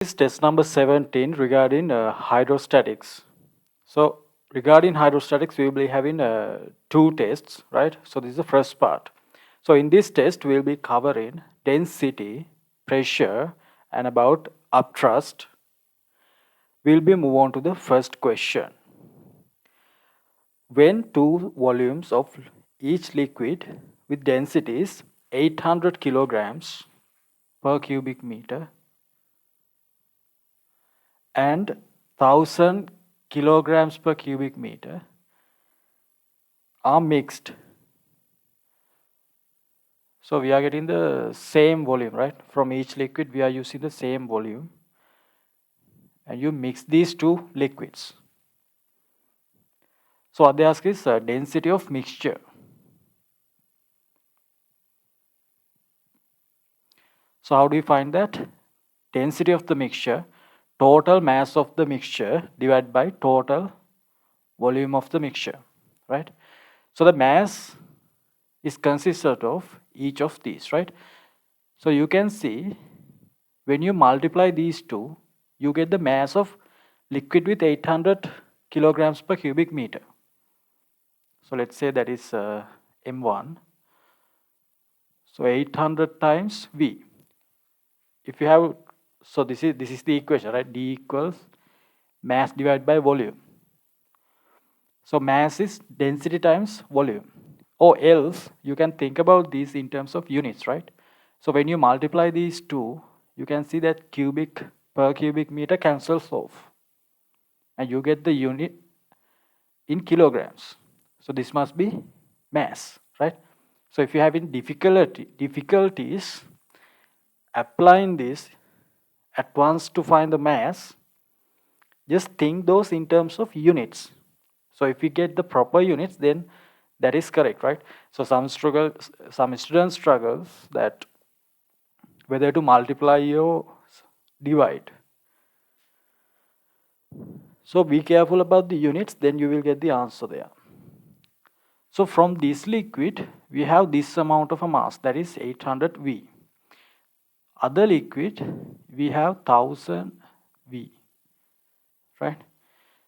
This is test number 17 regarding hydrostatics. So regarding hydrostatics, we will be having two tests, right? So this is the first part. So in this test, we will be covering density, pressure, and about upthrust. We'll be move on to the first question. When two volumes of each liquid with densities 800 kilograms per cubic meter and 1000 kilograms per cubic meter are mixed. So we are getting the same volume, right? From each liquid, we are using the same volume. And you mix these two liquids. So what they ask is density of mixture. So how do you find that? Density of the mixture, total mass of the mixture divided by total volume of the mixture, right? So the mass is consisted of each of these, right? So you can see when you multiply these two, you get the mass of liquid with 800 kilograms per cubic meter. So let's say that is M1. So 800 times V. If you have, so this is the equation, right? D equals mass divided by volume. So mass is density times volume. Or else you can think about these in terms of units, right? So when you multiply these two, you can see that cubic per cubic meter cancels off. And you get the unit in kilograms. So this must be mass, right? So if you have in difficulties applying this at once to find the mass, just think those in terms of units. So if we get the proper units, then that is correct, right? So some students struggles that whether to multiply or divide. So be careful about the units, then you will get the answer there. So from this liquid, we have this amount of a mass, that is 800 V. Other liquid, we have 1000 V, right?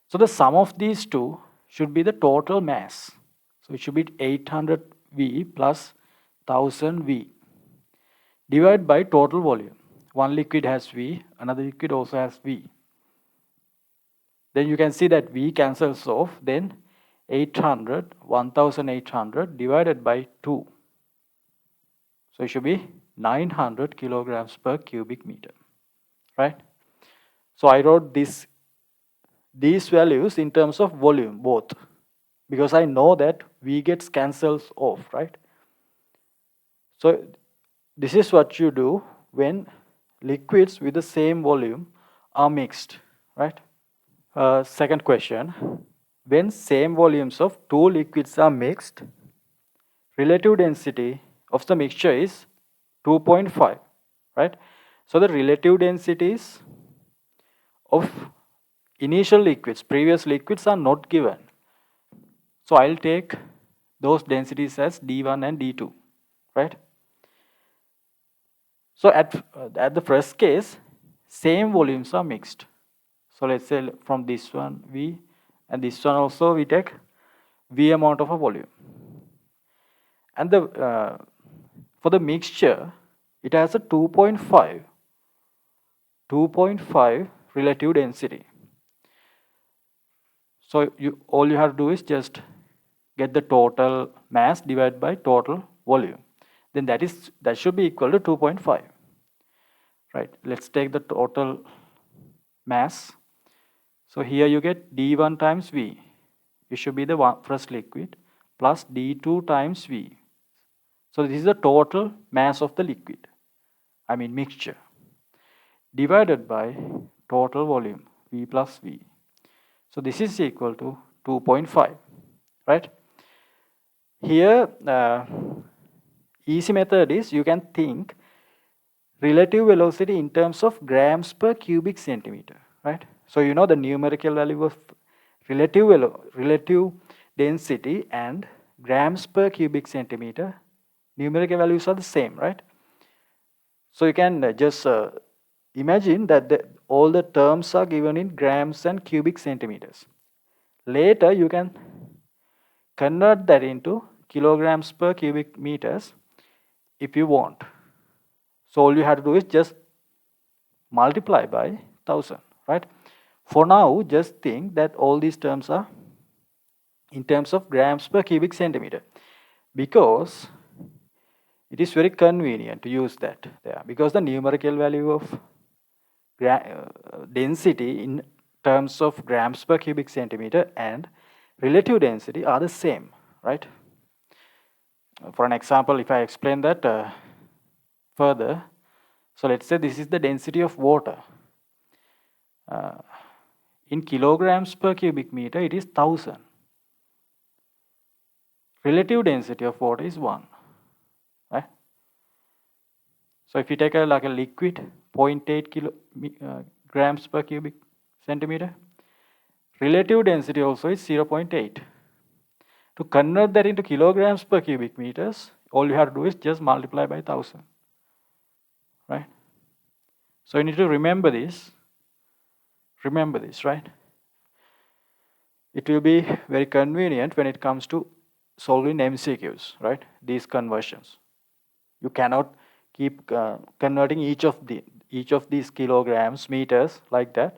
So the sum of these two should be the total mass. So it should be 800 V plus 1000 V divided by total volume. One liquid has V, another liquid also has V. Then you can see that V cancels off, then 1800 divided by 2. So it should be 900 kilograms per cubic meter, right? So I wrote these values in terms of volume, both, because I know that V gets cancels off, right? So this is what you do when liquids with the same volume are mixed, right? Second question, when same volumes of two liquids are mixed, relative density of the mixture is 2.5, right? So the relative densities of initial liquids, previous liquids are not given. So I'll take those densities as D1 and D2, right? So at the first case, same volumes are mixed. So let's say from this one V and this one also we take V amount of a volume. And the for the mixture, it has a 2.5 relative density. So all you have to do is just get the total mass divided by total volume. Then that should be equal to 2.5. Right? Let's take the total mass. So here you get D1 times V. It should be the first liquid plus D2 times V. So this is the total mass of the liquid, I mean mixture, divided by total volume, V plus V. So this is equal to 2.5, right? Here, easy method is you can think relative velocity in terms of grams per cubic centimeter, right? So you know the numerical value of relative density and grams per cubic centimeter, numerical values are the same, right? So you can just imagine that all the terms are given in grams and cubic centimeters. Later, you can convert that into kilograms per cubic meters if you want. So all you have to do is just multiply by 1000, right? For now, just think that all these terms are in terms of grams per cubic centimeter, because it is very convenient to use that there, because the numerical value of density in terms of grams per cubic centimeter and relative density are the same, right? For an example, if I explain that further, so let's say this is the density of water. In kilograms per cubic meter, it is 1000. Relative density of water is 1, right? So if you take like a liquid 0.8 grams per cubic centimeter, relative density also is 0.8. To convert that into kilograms per cubic meters, all you have to do is just multiply by 1000, right? So you need to remember this, right? It will be very convenient when it comes to solving MCQs, right? These conversions. You cannot keep converting each of these kilograms, meters like that.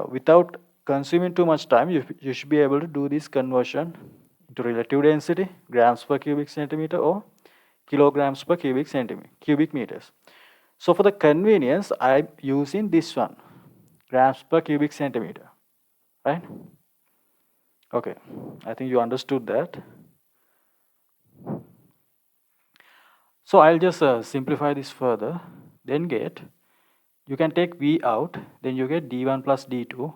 Without consuming too much time, you should be able to do this conversion into relative density, grams per cubic centimeter or kilograms per cubic meters. So for the convenience, I'm using this one, grams per cubic centimeter, right? Okay, I think you understood that. So I'll just simplify this further, then you can take V out, then you get D1 plus D2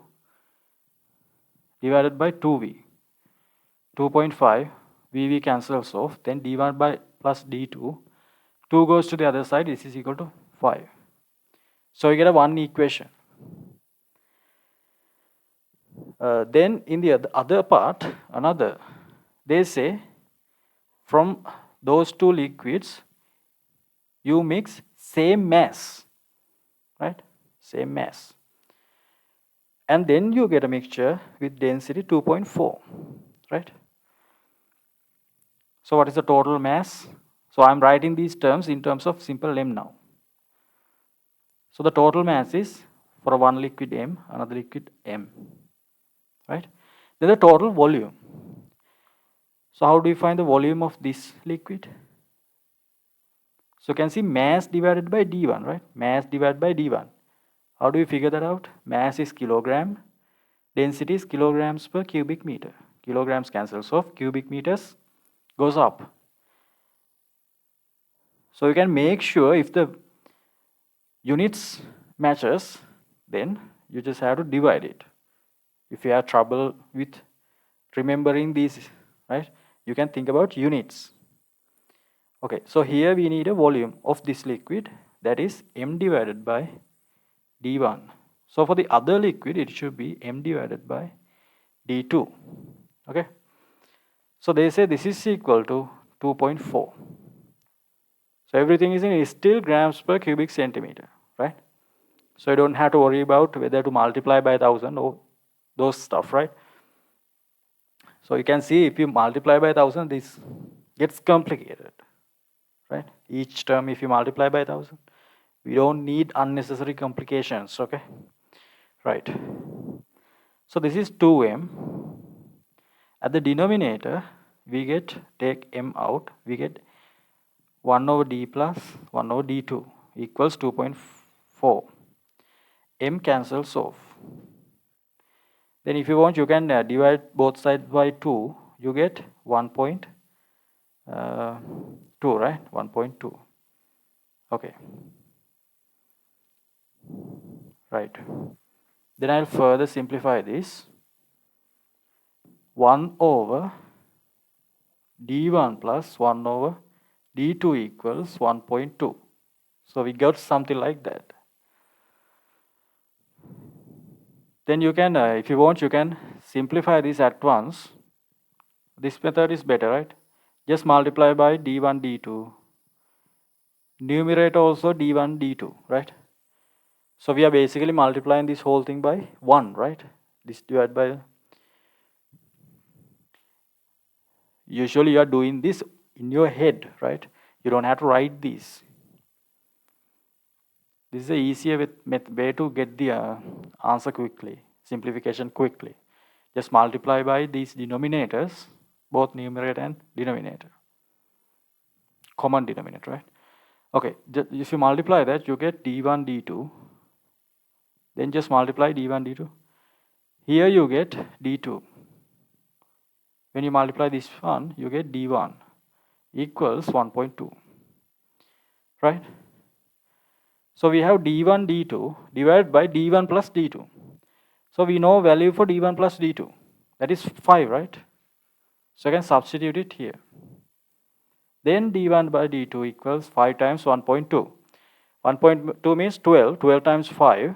divided by 2V. 2.5, VV cancels off, then D1 by plus D2. 2 goes to the other side, this is equal to 5. So you get a one equation. Then in the other part, they say from those two liquids, you mix same mass, right? Same mass. And then you get a mixture with density 2.4, right? So what is the total mass? So I'm writing these terms in terms of simple M now. So the total mass is for one liquid M, another liquid M, right? Then the total volume. So how do you find the volume of this liquid? So you can see mass divided by D1, right? Mass divided by D1. How do you figure that out? Mass is kilogram, density is kilograms per cubic meter. Kilograms cancels off, cubic meters goes up. So you can make sure if the units matches, then you just have to divide it. If you have trouble with remembering these, right, you can think about units. Okay, so here we need a volume of this liquid, that is M divided by D1. So for the other liquid, it should be M divided by D2. Okay, so they say this is equal to 2.4. So everything is still grams per cubic centimeter, right? So you don't have to worry about whether to multiply by 1000 or those stuff, right? So you can see if you multiply by 1000, this gets complicated, right? Each term, if you multiply by 1000, we don't need unnecessary complications, okay? Right. So this is 2m. At the denominator, we take m out, we get 1 over d plus 1 over d2 equals 2.4. M cancels off. Then if you want, you can divide both sides by 2. You get 1.2, right? 1.2. Okay. Right. Then I'll further simplify this. 1 over d1 plus 1 over d2 equals 1.2. So we got something like that. Then you can, if you want, you can simplify this at once. This method is better, right? Just multiply by d1, d2. Numerator also d1, d2, right? So we are basically multiplying this whole thing by 1, right? This divided by, usually you are doing this in your head, right? You don't have to write this. This is the easier way to get the answer quickly, simplification quickly. Just multiply by these denominators, both numerator and denominator. Common denominator, right? Okay, if you multiply that, you get d1, d2. Then just multiply d1, d2. Here you get d2. When you multiply this one, you get d1 equals 1.2, right? So we have d1, d2 divided by d1 plus d2. So we know value for d1 plus d2. That is 5, right? So I can substitute it here. Then d1 by d2 equals 5 times 1.2. 1.2 means 12. 12 times 5,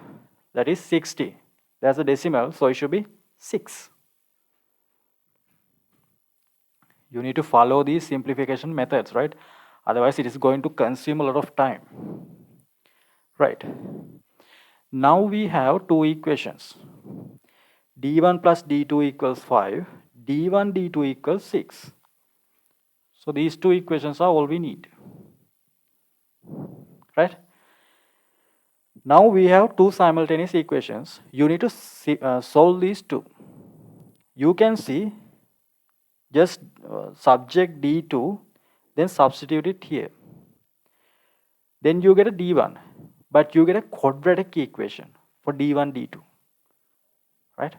that is 60. That's a decimal, so it should be 6. You need to follow these simplification methods, right? Otherwise, it is going to consume a lot of time. Right. Now we have two equations. d1 plus d2 equals 5. d1, d2 equals 6. So these two equations are all we need. Right? Now we have two simultaneous equations. You need to solve these two. You can see just subject d2, then substitute it here. Then you get a d1, but you get a quadratic equation for d1, d2. Right?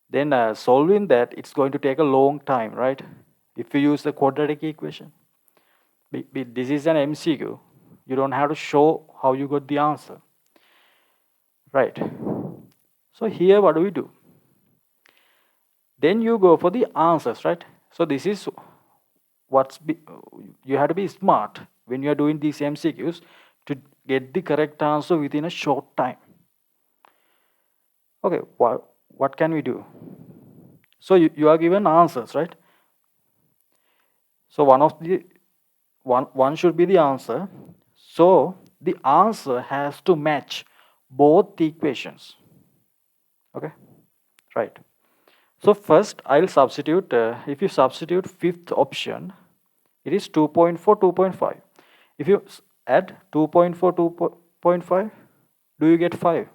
Then solving that, it's going to take a long time, right? If you use the quadratic equation. This is an MCQ. You don't have to show how you got the answer. Right. So here what do we do? Then you go for the answers, right? So this is you have to be smart when you are doing these MCQs to get the correct answer within a short time. Okay, what can we do? So you are given answers, right? So one should be the answer. So the answer has to match both the equations. Okay, right. So first I'll substitute, if you substitute fifth option, it is 2.4, 2.5. If you add 2.4, 2.5, do you get 5?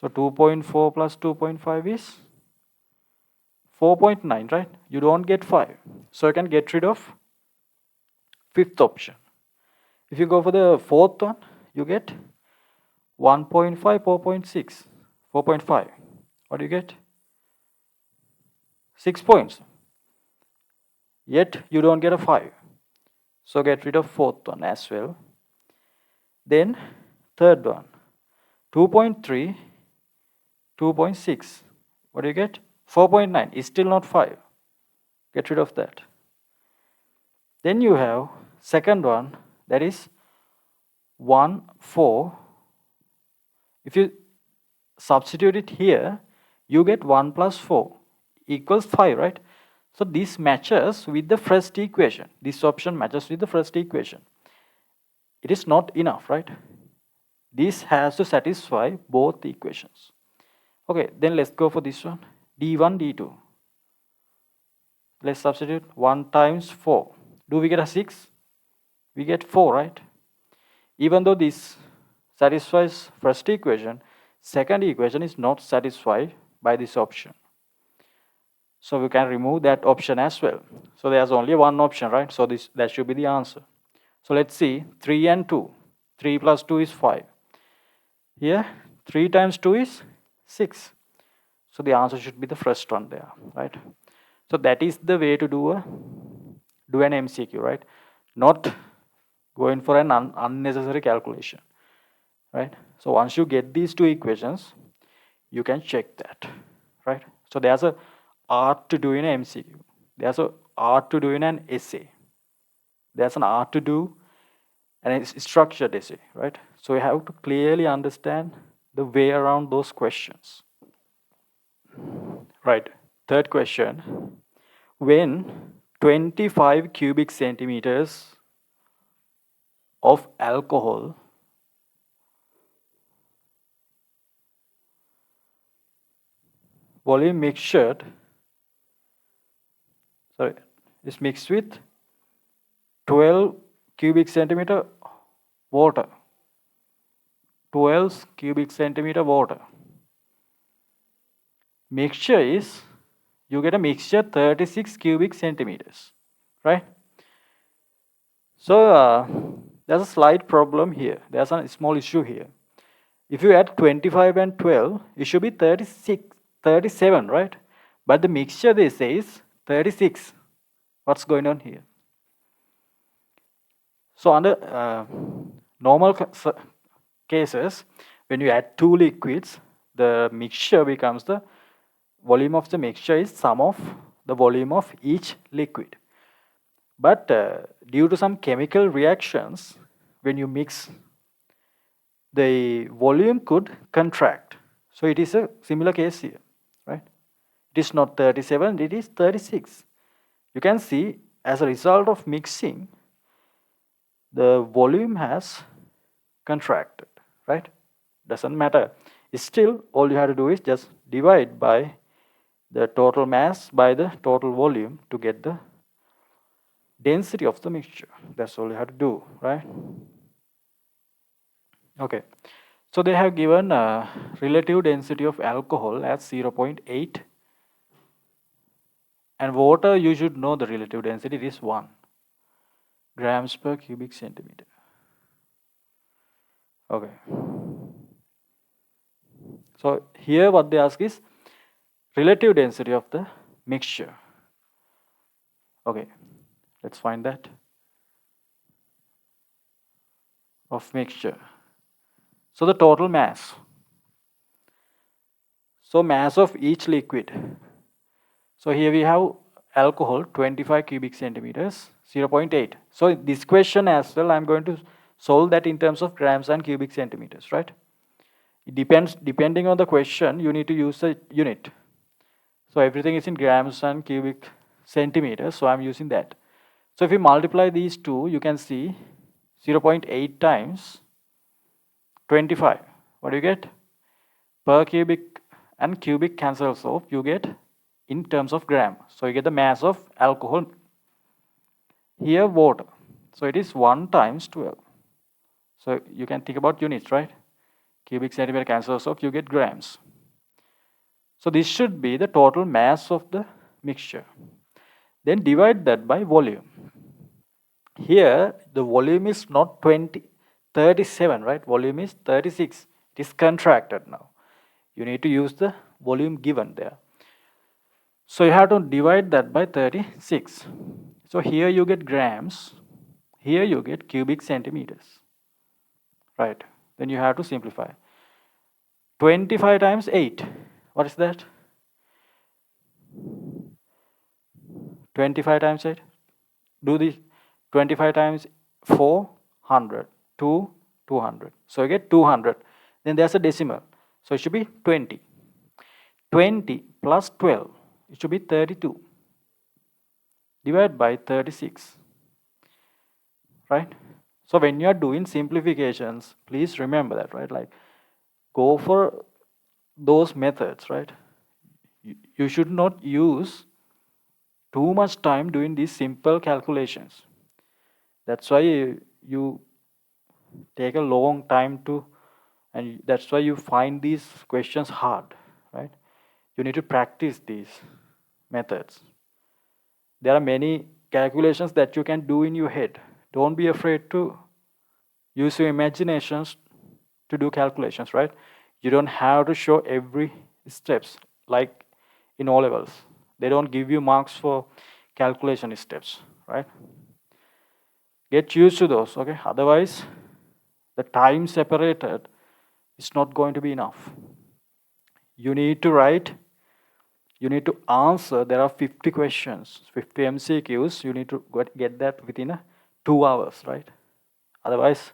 So 2.4 plus 2.5 is 4.9, right? You don't get 5. So you can get rid of fifth option. If you go for the fourth one, you get 1.5, 4.6, 4.5. What do you get? 6 points. Yet you don't get a 5. So get rid of fourth one as well. Then third one, 2.3, 2.6. What do you get? 4.9 is still not 5. Get rid of that. Then you have second one, that is 1, 4. If you substitute it here, you get 1 plus 4 equals 5, right? So this matches with the first equation. This option matches with the first equation. It is not enough, right? This has to satisfy both the equations. Okay, then let's go for this one. d1, d2. Let's substitute 1 times 4. Do we get a 6? We get 4, right? Even though this satisfies first equation, second equation is not satisfied by this option. So we can remove that option as well. So there's only one option, right? So that should be the answer. So let's see, 3 and 2. 3 plus 2 is 5. Here, 3 times 2 is 6. So the answer should be the first one there, right? So that is the way to do an MCQ, right? Not going for an unnecessary calculation, right? So once you get these two equations, you can check that, right? So there's a art to do in an MCQ. There's a art to do in an essay. There's an art to do and it's structured essay, right? So you have to clearly understand the way around those questions. Right. Third question. When 25 cubic centimeters of alcohol volume mixtured, is mixed with 12 cubic centimeter water. 12 cubic centimeter water. Mixture is, you get a mixture 36 cubic centimeters, right? So there's a slight problem here. There's a small issue here. If you add 25 and 12, it should be 36, 37, right? But the mixture, they say, is 36. What's going on here? So under normal cases, when you add two liquids, the mixture becomes the volume of the mixture is sum of the volume of each liquid. But due to some chemical reactions, when you mix, the volume could contract. So it is a similar case here, right? It is not 37, it is 36. You can see as a result of mixing, the volume has contracted, right? Doesn't matter. Still, all you have to do is just divide by the total mass by the total volume to get the density of the mixture. That's all you have to do, right? Okay. So they have given a relative density of alcohol as 0.8, and water, you should know the relative density, it is 1 grams per cubic centimeter. Okay. So here what they ask is relative density of the mixture. Okay, let's find that of mixture. So the total mass. So mass of each liquid. So here we have alcohol 25 cubic centimeters, 0.8. So this question as well, I'm going to solve that in terms of grams and cubic centimeters, right? It depends, depending on the question, you need to use a unit. So everything is in grams and cubic centimeters, so I'm using that. So if you multiply these two, you can see 0.8 times 25. What do you get? Per cubic and cubic cancels off, you get in terms of gram. So you get the mass of alcohol. Here water. So it is 1 times 12. So you can think about units, right? Cubic centimeter cancels off, you get grams. So this should be the total mass of the mixture. Then divide that by volume. Here the volume is not 37, right? Volume is 36. It is contracted now. You need to use the volume given there. So you have to divide that by 36. So here you get grams. Here you get cubic centimeters. Right? Then you have to simplify. 25 times 8. What is that? 25 times 8. Do this. 25 times 400. 200. So you get 200. Then there's a decimal. So it should be 20. 20 plus 12. It should be 32. Divide by 36. Right? So when you are doing simplifications, please remember that, right? Like, go for those methods, right? You should not use too much time doing these simple calculations. That's why you take a long time to, and that's why you find these questions hard, right? You need to practice these methods. There are many calculations that you can do in your head. Don't be afraid to use your imaginations to do calculations, right? You don't have to show every steps like in O levels. They don't give you marks for calculation steps, right? Get used to those, okay? Otherwise, the time separated is not going to be enough. You need to write, you need to answer. There are 50 questions, 50 MCQs. You need to get that within 2 hours, right? Otherwise,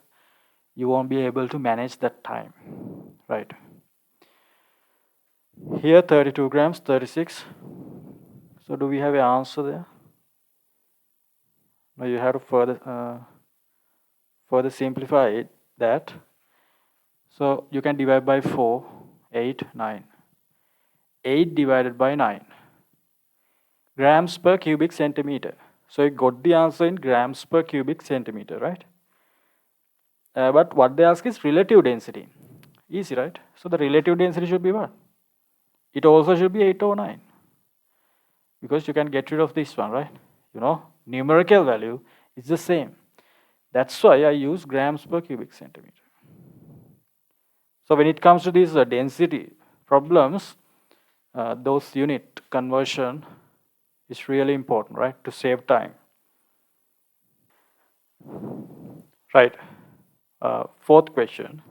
you won't be able to manage that time, right? Here 32 grams, 36. So do we have an answer there? Now you have to further simplify that. So you can divide by 4, 8, 9. 8 divided by 9 grams per cubic centimeter. So you got the answer in grams per cubic centimeter, right? But what they ask is relative density. Easy, right? So the relative density should be what? It also should be 8 over 9. Because you can get rid of this one, right? Numerical value is the same. That's why I use grams per cubic centimeter. So when it comes to these density problems, those unit conversion is really important, right? To save time. Right. Fourth question.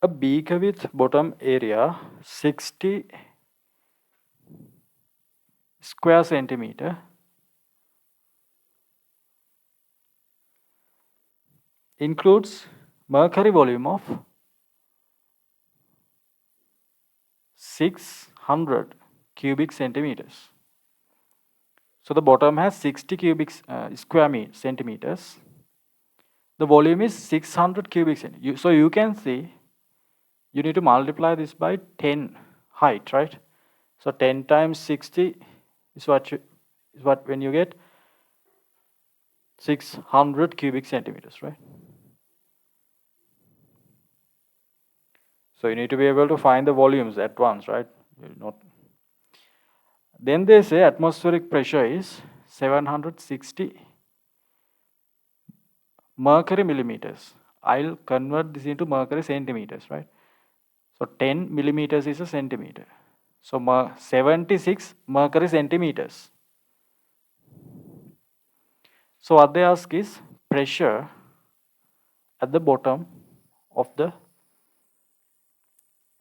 A beaker with bottom area 60 square centimeter includes mercury volume of 600 cubic centimeters. So the bottom has 60 cubic square centimeters. The volume is 600 cubic centimeters. So you can see you need to multiply this by 10 height, right? So 10 times 60 is what when you get 600 cubic centimeters, right? So you need to be able to find the volumes at once, right? Then they say atmospheric pressure is 760 mercury millimeters. I'll convert this into mercury centimeters, right? So 10 millimeters is a centimeter. So 76 mercury centimeters. So what they ask is pressure at the bottom of the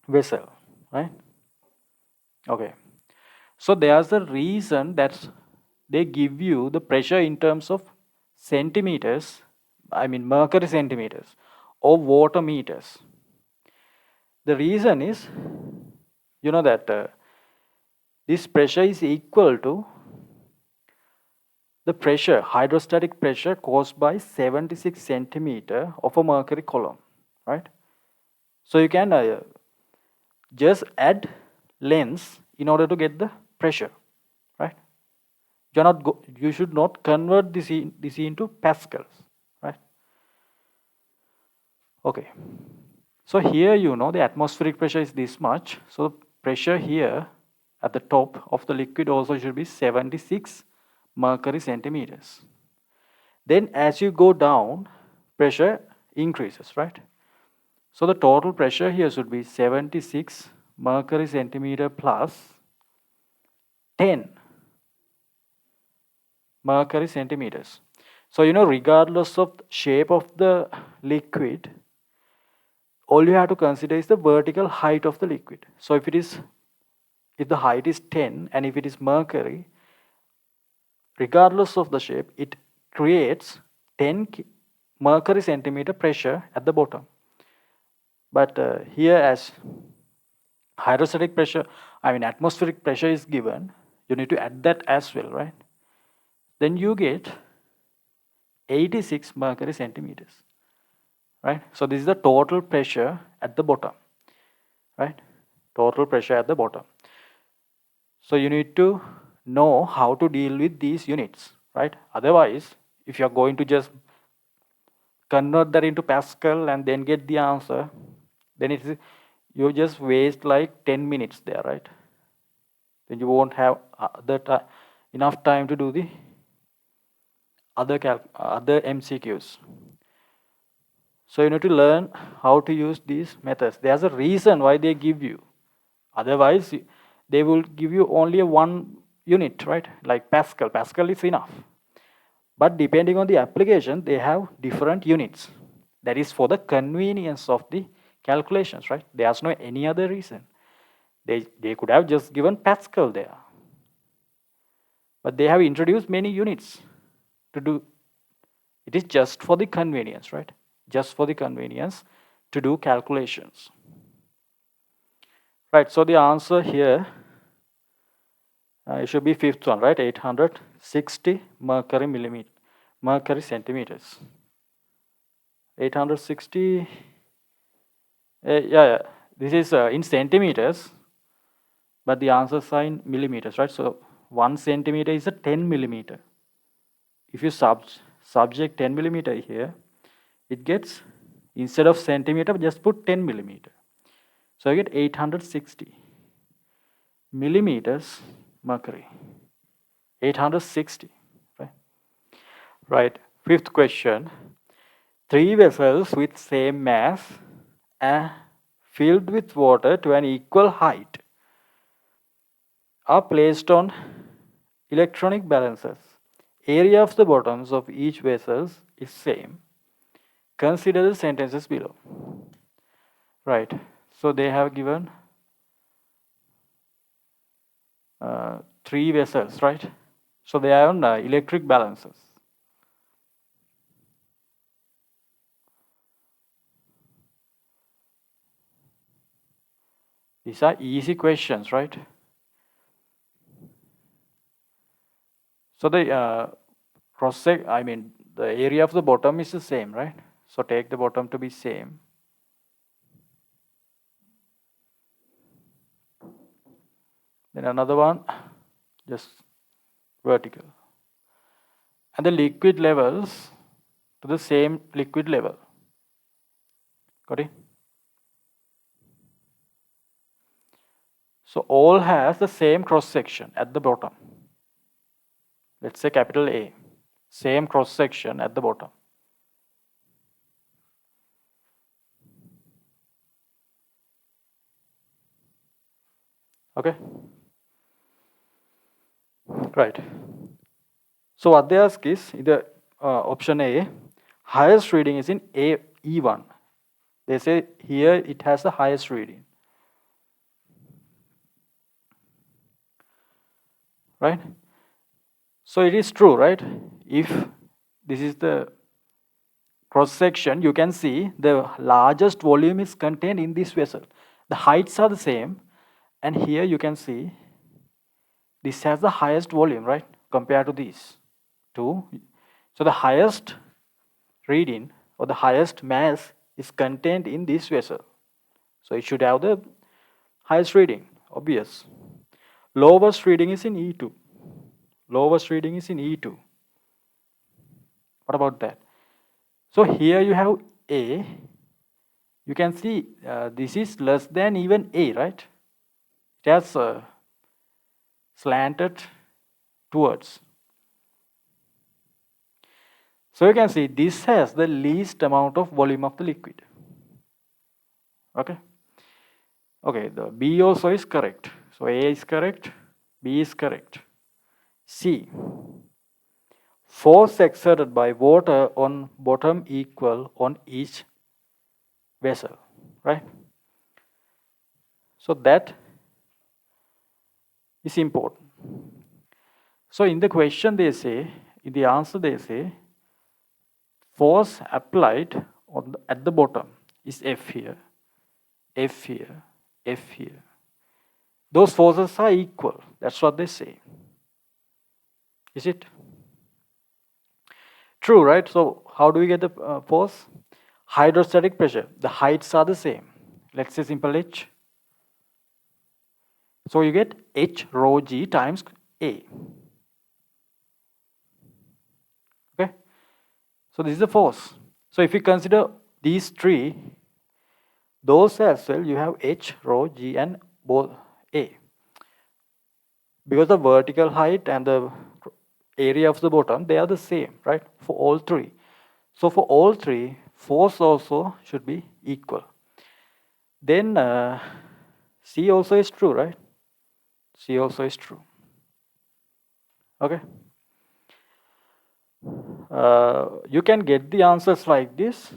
vessel, right? Okay. So there's a reason that they give you the pressure in terms of centimeters, I mean mercury centimeters or water meters. The reason is, that this pressure is equal to the pressure, hydrostatic pressure caused by 76 centimeter of a mercury column, right? So you can just add lengths in order to get the pressure, right? You should not convert this into pascals, right? Okay. So here the atmospheric pressure is this much. So the pressure here at the top of the liquid also should be 76 mercury centimeters. Then as you go down, pressure increases, right? So the total pressure here should be 76 mercury centimeter plus 10 mercury centimeters. So regardless of the shape of the liquid, all you have to consider is the vertical height of the liquid. So if the height is 10 and if it is mercury, regardless of the shape, it creates 10 mercury centimeter pressure at the bottom. But here as hydrostatic pressure, atmospheric pressure is given, you need to add that as well, right? Then you get 86 mercury centimeters, right? So this is the total pressure at the bottom, right? Total pressure at the bottom. So you need to know how to deal with these units, right? Otherwise, if you're going to just convert that into Pascal and then get the answer, then you just waste like 10 minutes there, right? Then you won't have enough time to do the other MCQs. So you need to learn how to use these methods. There's a reason why they give you. Otherwise, they will give you only one unit, right? Like Pascal. Pascal is enough. But depending on the application, they have different units. That is for the convenience of the calculations, right? There's no any other reason. They could have just given Pascal there. But they have introduced many units to do. It is just for the convenience, right? Just for the convenience to do calculations. Right, so the answer here, it should be fifth one, right? 860 mercury centimeters. 860, yeah, this is in centimeters. but the answers are in millimeters, right? So 1 centimeter is a 10 millimeter. If you subject 10 millimeter here, it gets, instead of centimeter, just put 10 millimeter. So I get 860 millimeters mercury. 860, right? Right. Fifth question. 3 vessels with same mass and filled with water to an equal height are placed on electronic balancers. Area of the bottoms of each vessel is same. Consider the sentences below. Right. So they have given 3 vessels, right? So they are on electric balancers. These are easy questions, right? So the the area of the bottom is the same, right? So take the bottom to be same. Then another one, just vertical. And the liquid levels to the same liquid level. Got it? So all has the same cross section at the bottom. Let's say capital A. Same cross section at the bottom. Okay? Right. So what they ask is either option A, highest reading is in E1. They say here it has the highest reading. Right? So it is true, right? If this is the cross section, you can see the largest volume is contained in this vessel. The heights are the same, and here you can see this has the highest volume, right? Compared to these two. So the highest reading or the highest mass is contained in this vessel. So it should have the highest reading, obvious. Lowest reading is in E2. Lowest reading is in E2. What about that? So here you have A. You can see this is less than even A, right? It has slanted towards. So you can see this has the least amount of volume of the liquid. Okay. Okay, the B also is correct. So A is correct, B is correct. C. Force exerted by water on bottom equal on each vessel, right? So that is important. So in the question they say, in the answer they say, force applied at the bottom is F here, F here, F here. Those forces are equal. That's what they say. Is it? True, right? So how do we get the force? Hydrostatic pressure. The heights are the same. Let's say simple H. So you get H rho G times A. Okay? So this is the force. So if you consider these three, those as well, you have H, rho, G and both A. Because the vertical height and the area of the bottom, they are the same, right? For all three. So for all three, force also should be equal. Then C also is true, right? C also is true. Okay. You can get the answers like this,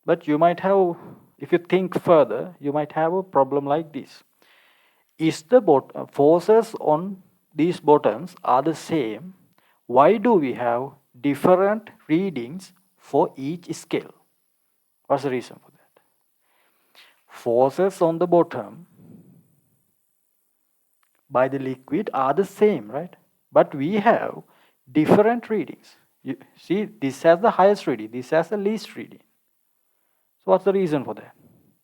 but you might have, if you think further, you might have a problem like this. Is the forces on these bottoms are the same? Why do we have different readings for each scale? What's the reason for that? Forces on the bottom by the liquid are the same, right? But we have different readings. You see, this has the highest reading, this has the least reading. So what's the reason for that?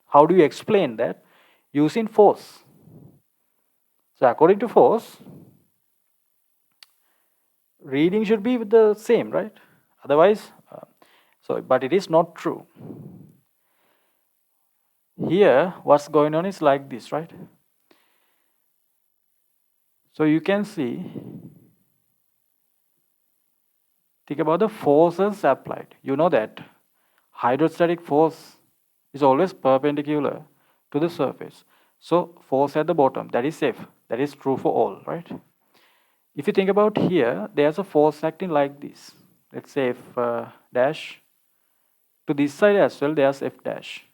How do you explain that? Using force. So according to force, reading should be the same, right? Otherwise, but it is not true. Here, what's going on is like this, right? So you can see, think about the forces applied. You know that hydrostatic force is always perpendicular to the surface. So force at the bottom, that is F. That is true for all, right? If you think about here, there's a force acting like this. Let's say F dash. To this side as well, there's F dash.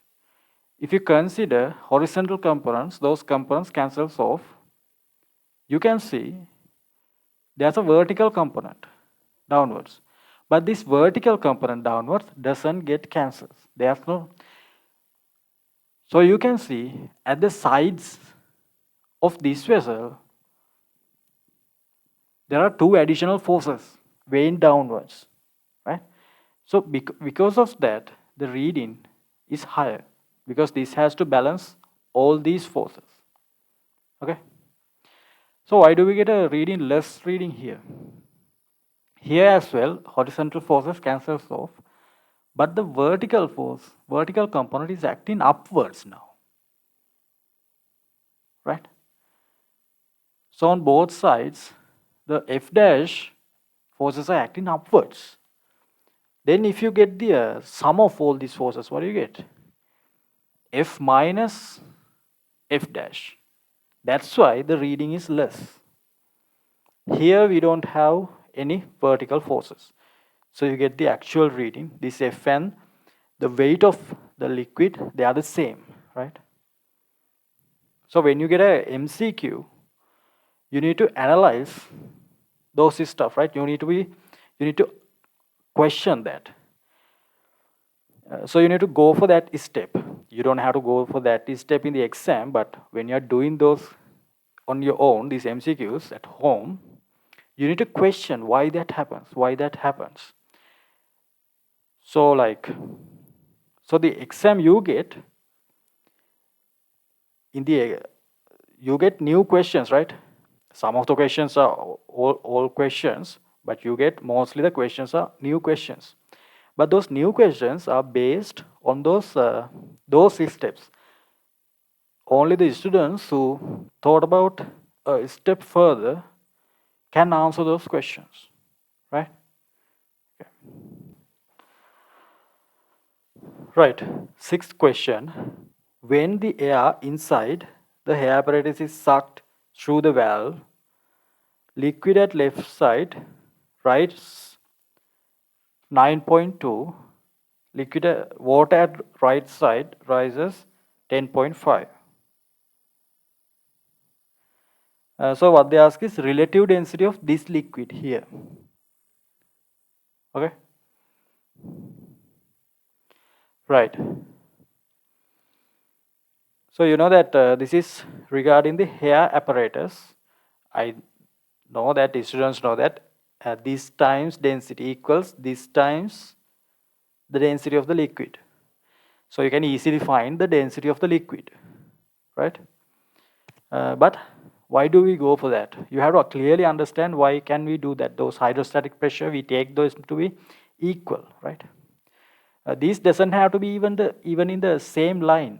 If you consider horizontal components, those components cancels off. You can see there's a vertical component downwards. But this vertical component downwards doesn't get cancelled. There's no. So you can see at the sides of this vessel, there are two additional forces weighing downwards, right? So because of that, the reading is higher because this has to balance all these forces. Okay. So why do we get a reading less reading here? Here as well, horizontal forces cancels off, but the vertical force, vertical component is acting upwards now, right? So on both sides, the F dash forces are acting upwards. Then if you get the sum of all these forces, what do you get? F minus F dash. That's why the reading is less. Here we don't have any vertical forces. So you get the actual reading. This F and the weight of the liquid, they are the same, right? So when you get a MCQ, you need to analyze those stuff, right? You need to question that. So you need to go for that step. You don't have to go for that step in the exam, but when you're doing those on your own, these MCQs at home, you need to question why that happens. So the exam you get in the you get new questions, right? Some of the questions are all questions, but you get mostly the questions are new questions. But those new questions are based on those steps. Only the students who thought about a step further can answer those questions, right? Okay. Right. Sixth question. When the air inside the hair apparatus is sucked through the valve, liquid at left side rises 9.2, water at right side rises 10.5. So what they ask is relative density of this liquid here. Okay. Right. So you know that this is regarding the hair apparatus. I know that students know that this times density equals this times the density of the liquid. So you can easily find the density of the liquid, right? But why do we go for that? You have to clearly understand why can we do that. Those hydrostatic pressure, we take those to be equal, right? These doesn't have to be even in the same line,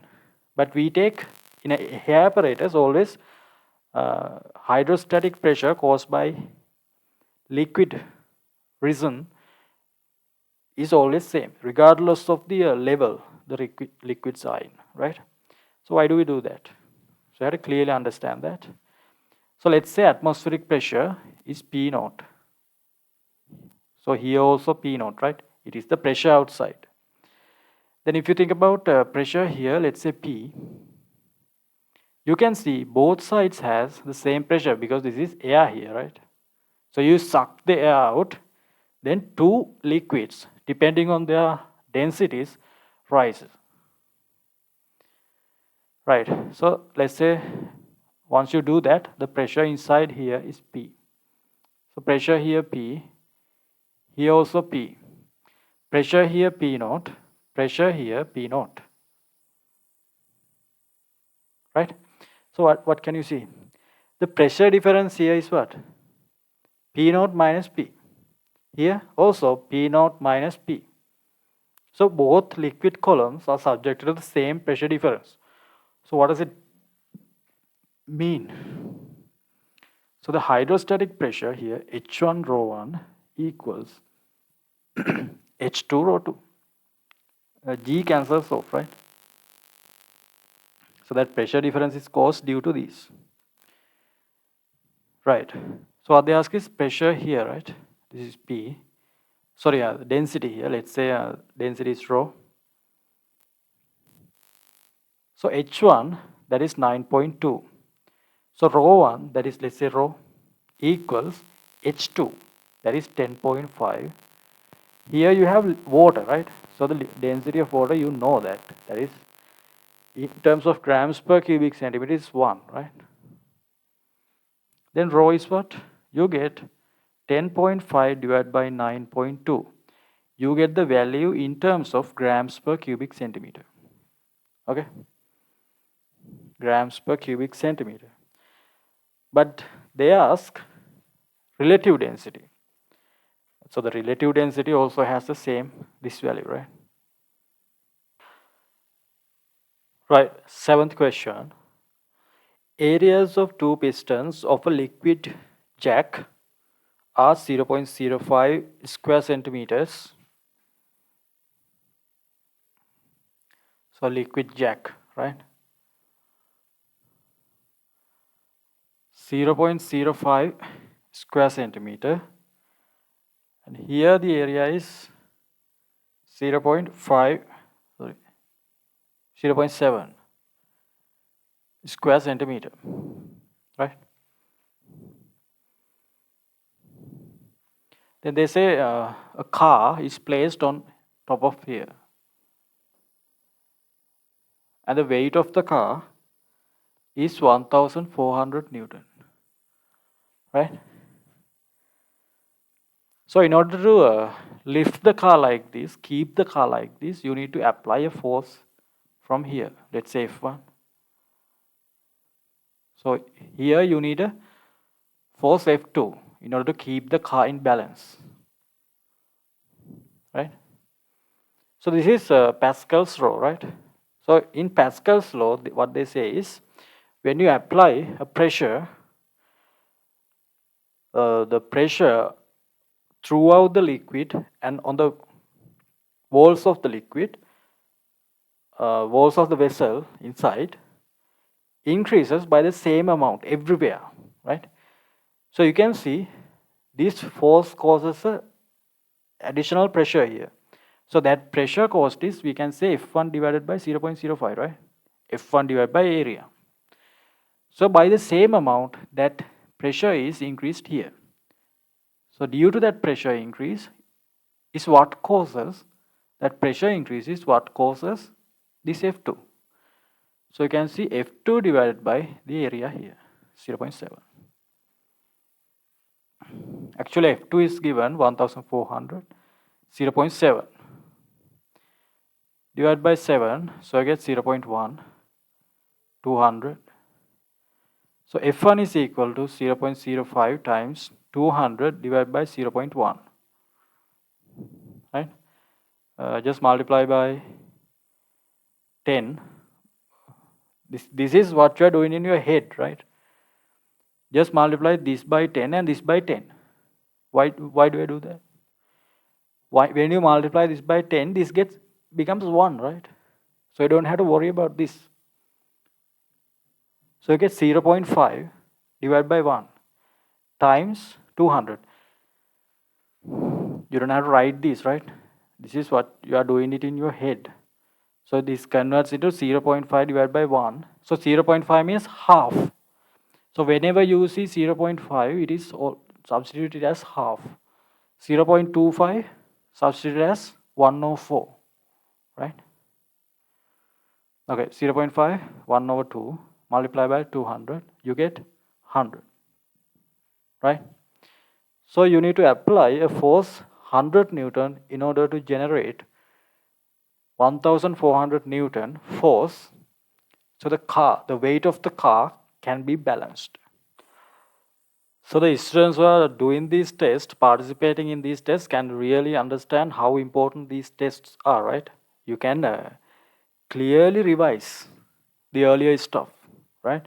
but we take in a hair apparatus always hydrostatic pressure caused by liquid risen is always same regardless of the level the liquids are in, right? So why do we do that? So you have to clearly understand that. So let's say atmospheric pressure is P naught. So here also P naught, right? It is the pressure outside. Then if you think about pressure here, let's say P, you can see both sides has the same pressure because this is air here, right? So you suck the air out, then two liquids, depending on their densities, rise. Right. So let's say once you do that, the pressure inside here is P. So pressure here P, here also P. Pressure here P naught, pressure here P naught. Right? So what can you see? The pressure difference here is what? P naught minus P. Here also P naught minus P. So both liquid columns are subject to the same pressure difference. So what does it mean? So the hydrostatic pressure here, H1 rho 1 equals H2 rho 2. G cancels off, right? So that pressure difference is caused due to this. Right. So what they ask is pressure here, right? This is P. Sorry, density here. Let's say density is rho. So H1, that is 9.2. So rho 1, that is, let's say rho, equals H2, that is 10.5. Here you have water, right? So the density of water, you know that. That is, in terms of grams per cubic centimeter, is 1, right? Then rho is what? You get 10.5 divided by 9.2. You get the value in terms of grams per cubic centimeter. Okay? Grams per cubic centimeter. But they ask relative density. So the relative density also has the same, this value, right? Right, seventh question. Areas of two pistons of a liquid jack are 0.05 square centimeters. So liquid jack, right? 0.05 square centimeter. And here the area is 0.5, sorry, 0.7 square centimeter, right? Then they say a car is placed on top of here. And the weight of the car is 1400 Newton, right? So in order to lift the car like this, keep the car like this, you need to apply a force from here. Let's say F1. So here you need a force F2 in order to keep the car in balance, right? So this is Pascal's law, right? So in Pascal's law, what they say is, when you apply a pressure, the pressure throughout the liquid and on the walls of the liquid, walls of the vessel inside, increases by the same amount everywhere, right? So you can see this force causes a additional pressure here. So that pressure caused is, we can say F1 divided by 0.05, right? F1 divided by area. So by the same amount, that pressure is increased here. So due to that pressure increase is what causes, that pressure increase is what causes this F2. So you can see F2 divided by the area here, 0.7. Actually F2 is given 1400, 0.7 divided by 7, so I get 0.1, 200. So F1 is equal to 0.05 times 200 divided by 0.1, right? Just multiply by 10. This is what you are doing in your head, right? Just multiply this by 10 and this by 10. Why do I do that? Why, when you multiply this by 10, this becomes 1, right? So you don't have to worry about this. So you get 0.5 divided by 1 times 200. You don't have to write this, right? This is what you are doing it in your head. So this converts into 0.5 divided by 1. So 0.5 means half. So whenever you see 0.5, it is substituted as half. 0.25 substituted as 1/4, right? Okay, 0.5, 1/2, multiply by 200, you get 100, right? So you need to apply a force 100 Newton in order to generate 1400 Newton force. So the weight of the car can be balanced. So the students who are doing these tests, participating in these tests, can really understand how important these tests are, right? You can clearly revise the earlier stuff, right?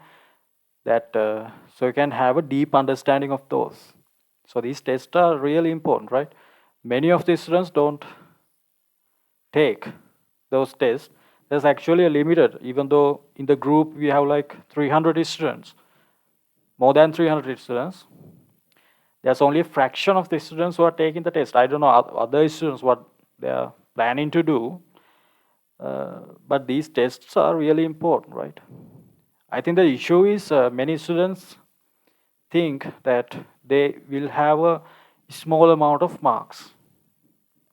That so you can have a deep understanding of those. So these tests are really important, right? Many of the students don't take those tests. There's actually a limited, even though in the group we have like 300 students, more than 300 students. There's only a fraction of the students who are taking the test. I don't know other students what they are planning to do, but these tests are really important, right? I think the issue is many students think that they will have a small amount of marks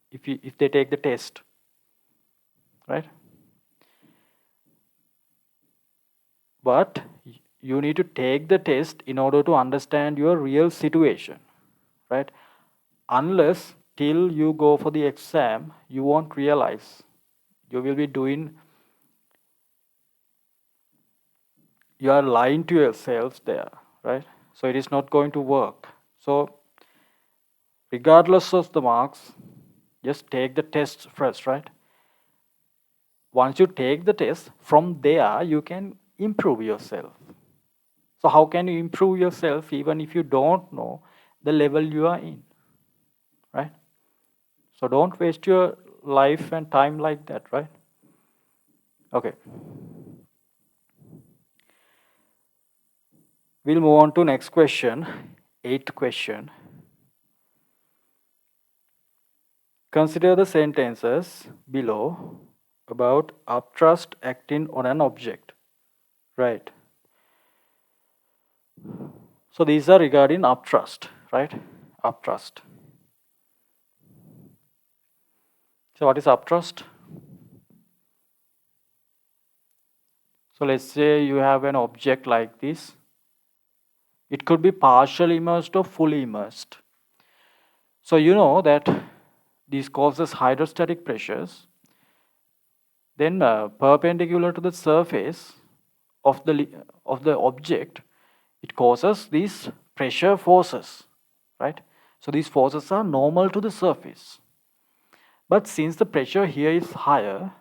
if they take the test, right? But you need to take the test in order to understand your real situation, right? Unless till you go for the exam, you won't realize. You will be doing, you are lying to yourselves there, right? So it is not going to work. So regardless of the marks, just take the test first, right? Once you take the test, from there you can improve yourself. So how can you improve yourself even if you don't know the level you are in, right? So don't waste your life and time like that, right? Okay. We'll move on to next question, eighth question. Consider the sentences below about upthrust acting on an object, right? So these are regarding upthrust, right? Upthrust. So what is upthrust? So let's say you have an object like this. It could be partially immersed or fully immersed. So you know that this causes hydrostatic pressures. Then perpendicular to the surface of the object, it causes these pressure forces, right? So these forces are normal to the surface. But since the pressure here is higher,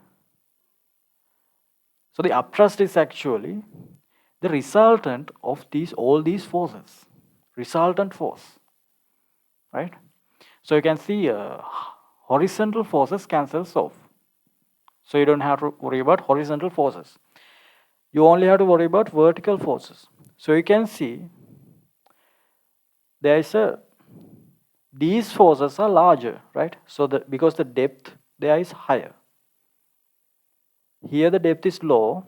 so the upthrust is actually the resultant of all these forces, resultant force, right? So you can see horizontal forces cancels off. So you don't have to worry about horizontal forces. You only have to worry about vertical forces. So you can see there is these forces are larger, right? So because the depth there is higher. Here the depth is low.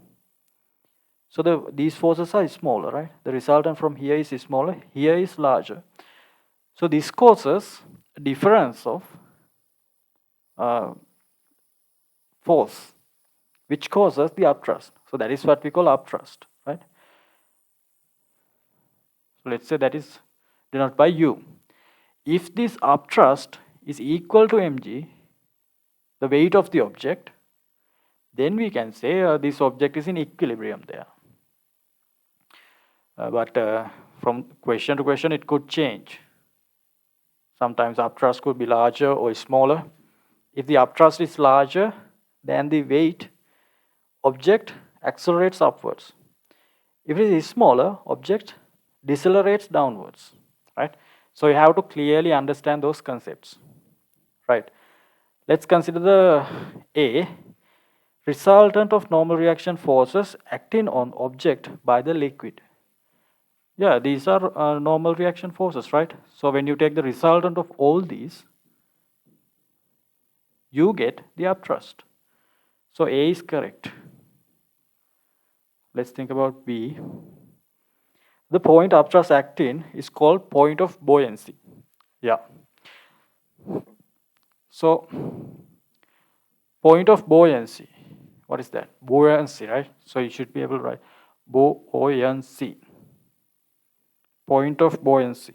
So these forces are smaller, right? The resultant from here is smaller, here is larger. So this causes a difference of force, which causes the upthrust. So that is what we call upthrust, right? So let's say that is denoted by U. If this upthrust is equal to mg, the weight of the object, then we can say this object is in equilibrium there. But from question to question, it could change. Sometimes upthrust could be larger or smaller. If the upthrust is larger than the weight, object accelerates upwards. If it is smaller, object decelerates downwards, right? So you have to clearly understand those concepts, right? Let's consider the A, resultant of normal reaction forces acting on object by the liquid. Yeah, these are normal reaction forces, right? So when you take the resultant of all these, you get the upthrust. So A is correct. Let's think about B. The point upthrust acting is called point of buoyancy. Yeah. So point of buoyancy. What is that? Buoyancy, right? So you should be able to write buoyancy. Point of buoyancy.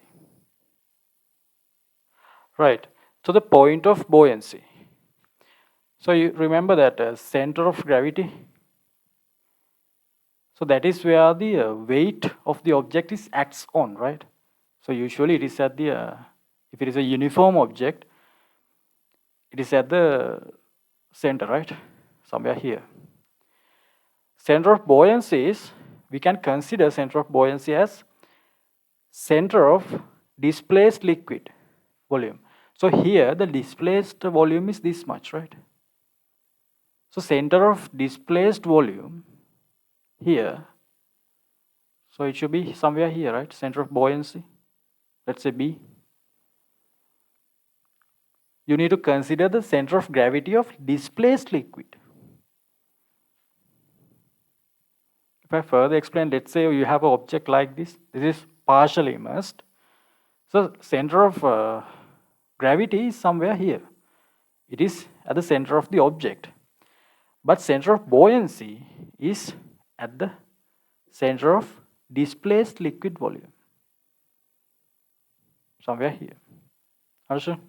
Right. So the point of buoyancy. So you remember that center of gravity. So that is where the weight of the object is acts on, right? So usually it is at the, if it is a uniform object, it is at the center, right? Somewhere here. Center of buoyancy is, we can consider center of buoyancy as center of displaced liquid volume. So here the displaced volume is this much, right? So center of displaced volume here, so it should be somewhere here, right? Center of buoyancy, let's say B. You need to consider the center of gravity of displaced liquid. If I further explain, let's say you have an object like this. This is partially immersed. So center of gravity is somewhere here. It is at the center of the object. But center of buoyancy is at the center of displaced liquid volume. Somewhere here. Understood?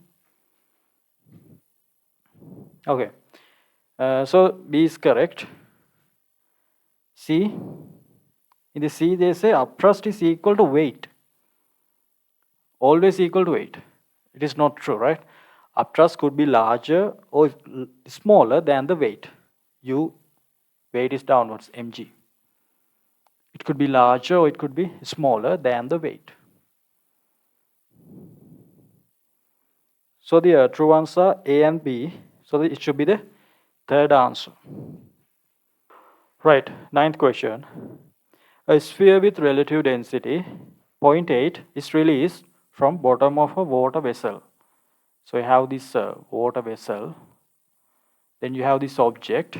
Okay. So B is correct. C. In the C they say upthrust is equal to weight. Always equal to weight. It is not true, right? Upthrust could be larger or smaller than the weight. U, weight is downwards, mg. It could be larger or it could be smaller than the weight. So the true ones are A and B. So it should be the third answer. Right, ninth question. A sphere with relative density 0.8 is released from bottom of a water vessel. So you have this water vessel. Then you have this object.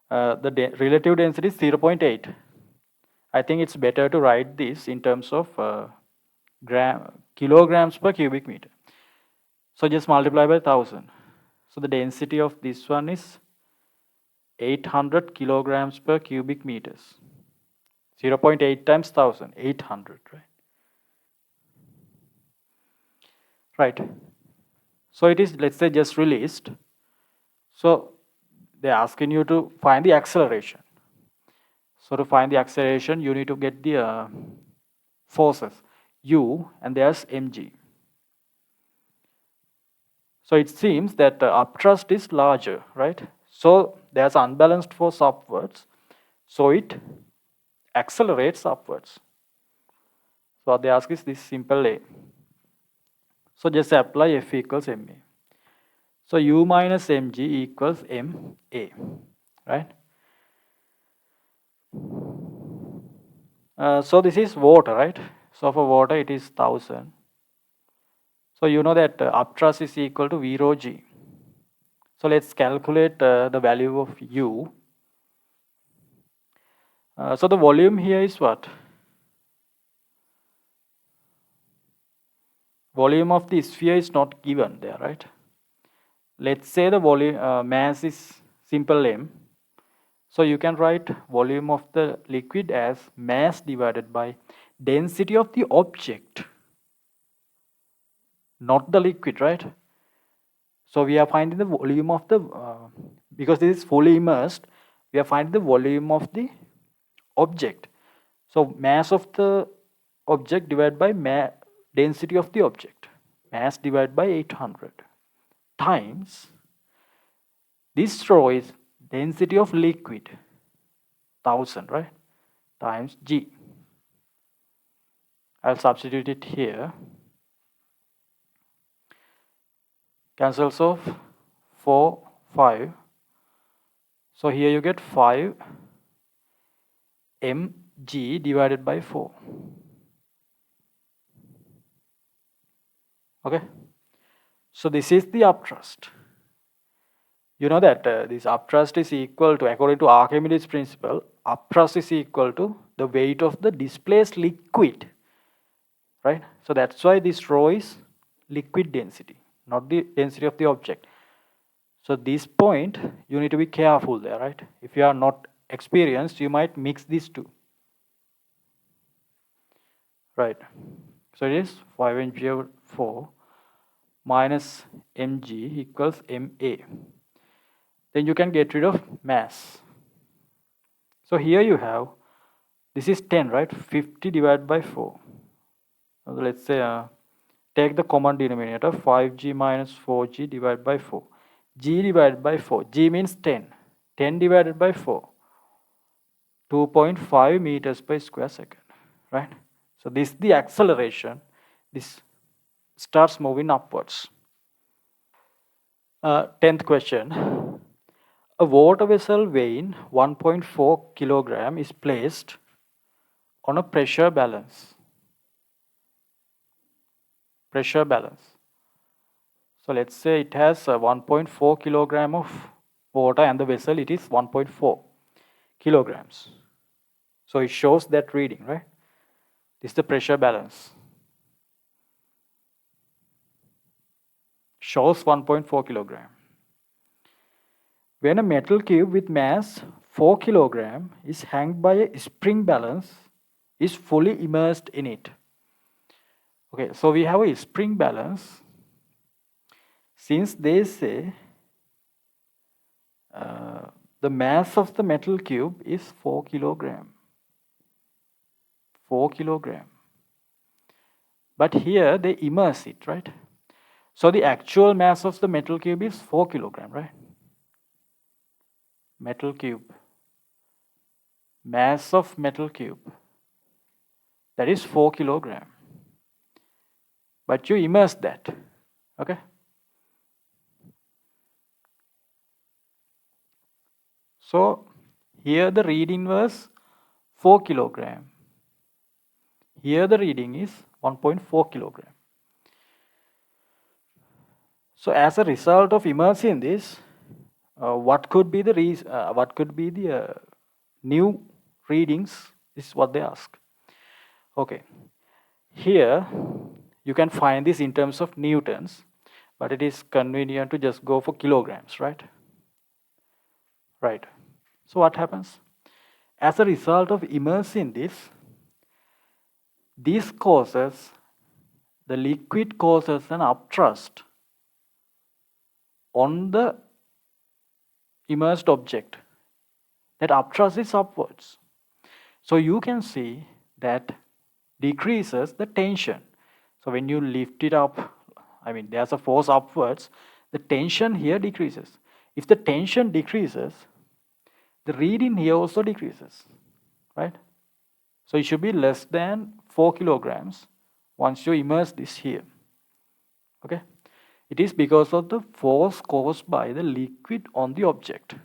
The relative density is 0.8. I think it's better to write this in terms of kilograms per cubic meter. So just multiply by 1000. So the density of this one is 800 kilograms per cubic meters. 0.8 times 1000, 800, right? Right. So it is, let's say, just released. So they're asking you to find the acceleration. So to find the acceleration, you need to get the forces, U, and there's mg. So it seems that the upthrust is larger, right? So there's unbalanced force upwards. So it accelerates upwards. So what they ask is this simple A. So just apply F equals ma. So U minus mg equals ma, right? So this is water, right? So for water it is 1000. So you know that upthrust is equal to V rho g. So let's calculate the value of U. So the volume here is what? Volume of the sphere is not given there, right? Let's say the volume mass is simple m. So you can write volume of the liquid as mass divided by density of the object, not the liquid, right? So we are finding the volume of the, because this is fully immersed, we are finding the volume of the object. So mass of the object divided by density of the object. Mass divided by 800 times, this rho is density of liquid, 1000, right? Times G. I'll substitute it here. Cancels off 4, 5. So here you get 5 mg divided by 4. Okay. So this is the upthrust. You know that this upthrust is equal to, according to Archimedes' principle, upthrust is equal to the weight of the displaced liquid, right? So that's why this rho is liquid density, not the density of the object. So this point, you need to be careful there, right? If you are not experienced, you might mix these two. Right. So it is 5 mg over 4 minus mg equals ma. Then you can get rid of mass. So here you have, this is 10, right? 50 divided by 4. let's say take the common denominator 5g minus 4g divided by 4. G divided by 4. G means 10. 10 divided by 4. 2.5 meters per square second. Right? So this is the acceleration. This starts moving upwards. 10th question. A water vessel weighing 1.4 kilogram is placed on a pressure balance. Pressure balance. So let's say it has 1.4 kilogram of water and the vessel it is 1.4 kilograms. So it shows that reading, right? This is the pressure balance. Shows 1.4 kilogram. When a metal cube with mass 4 kilogram is hanged by a spring balance, is fully immersed in it. Okay, so we have a spring balance. Since they say the mass of the metal cube is 4 kilogram. 4 kilogram. But here they immerse it, right? So the actual mass of the metal cube is 4 kilogram, right? Metal cube. Mass of metal cube. That is 4 kilogram. But you immerse that, okay? So here the reading was 4 kilogram. Here the reading is 1.4 kilogram. So as a result of immersing this, what could be the new readings is what they ask. Okay, here you can find this in terms of newtons, but it is convenient to just go for kilograms, right? Right. So what happens? As a result of immersing this causes, the liquid causes an upthrust on the immersed object. That upthrust is upwards. So you can see that decreases the tension. So when you lift it up, there's a force upwards, the tension here decreases. If the tension decreases, the reading here also decreases, right? So it should be less than 4 kilograms once you immerse this here, okay? It is because of the force caused by the liquid on the object,